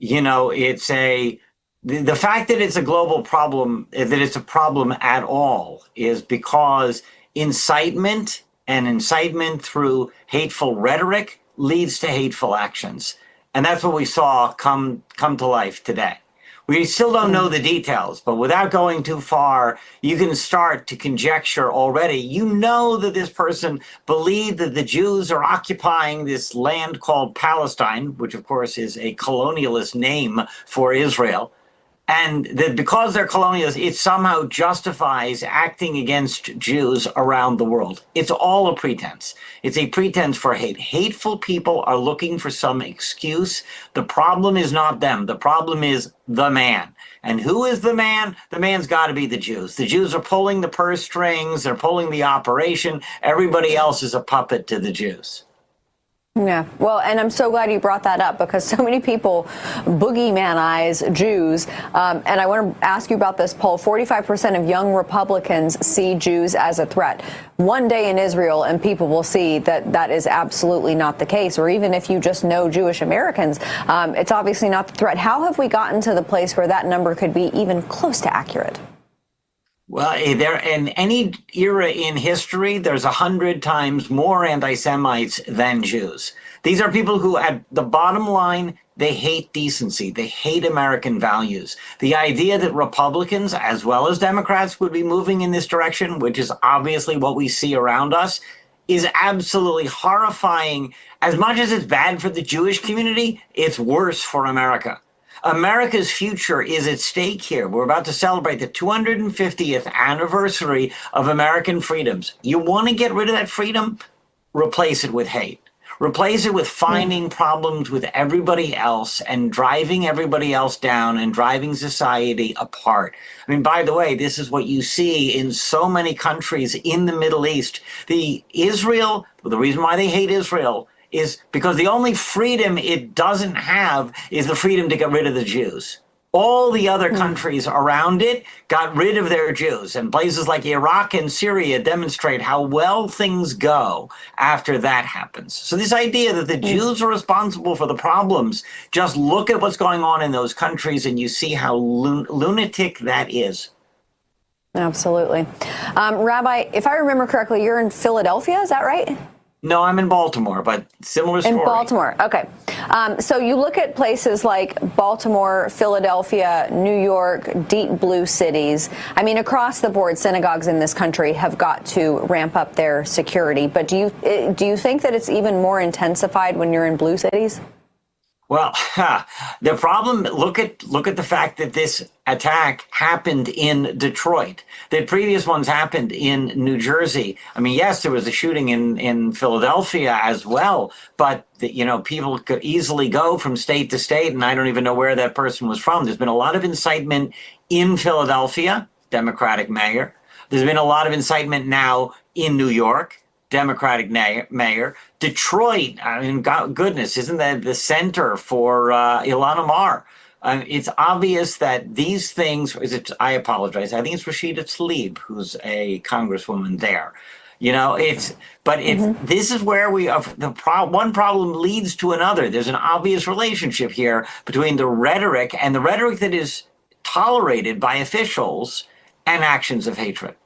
The fact that it's a global problem, that it's a problem at all, is because incitement and incitement through hateful rhetoric leads to hateful actions. And that's what we saw come to life today. We still don't know the details, but without going too far, you can start to conjecture already. You know that this person believed that the Jews are occupying this land called Palestine, which of course is a colonialist name for Israel. And that because they're colonialists, it somehow justifies acting against Jews around the world. It's all a pretense. It's a pretense for hate. Hateful people are looking for some excuse. The problem is not them. The problem is the man. And who is the man? The man's got to be the Jews. The Jews are pulling the purse strings. They're pulling the operation. Everybody else is a puppet to the Jews. Yeah, well, and I'm so glad you brought that up because so many people boogeyman-ize Jews. And I want to ask you about this poll. 45% of young Republicans see Jews as a threat. One day in Israel and people will see that that is absolutely not the case. Or even if you just know Jewish Americans, it's obviously not the threat. How have we gotten to the place where that number could be even close to accurate? Well, in any era in history, there's 100 times more anti-Semites than Jews. These are people who, at the bottom line, they hate decency. They hate American values. The idea that Republicans, as well as Democrats, would be moving in this direction, which is obviously what we see around us, is absolutely horrifying. As much as it's bad for the Jewish community, it's worse for America. America's future is at stake here. We're about to celebrate the 250th anniversary of American freedoms. You want to get rid of that freedom? Replace it with hate. Replace it with finding problems with everybody else and driving everybody else down and driving society apart. I mean, by the way, this is what you see in so many countries in the Middle East. The reason why they hate Israel is because the only freedom it doesn't have is the freedom to get rid of the Jews. All the other countries around it got rid of their Jews, and places like Iraq and Syria demonstrate how well things go after that happens. So this idea that the Jews are responsible for the problems, just look at what's going on in those countries and you see how lunatic that is. Absolutely. Rabbi, if I remember correctly, you're in Philadelphia, is that right? No, I'm in Baltimore, but similar story. In Baltimore, okay. So you look at places like Baltimore, Philadelphia, New York, deep blue cities. I mean, across the board, synagogues in this country have got to ramp up their security. But do you think that it's even more intensified when you're in blue cities? Well, the problem, look at the fact that this attack happened in Detroit. The previous ones happened in New Jersey. I mean, yes, there was a shooting in Philadelphia as well, but people could easily go from state to state, and I don't even know where that person was from. There's been a lot of incitement in Philadelphia, Democratic mayor. There's been a lot of incitement now in New York, Democratic mayor. Detroit, I mean, goodness, isn't that the center for Ilhan Omar? It's obvious that these things, I apologize, I think it's Rashida Tlaib, who's a congresswoman there. This is where one problem leads to another. There's an obvious relationship here between the rhetoric that is tolerated by officials and actions of hatred.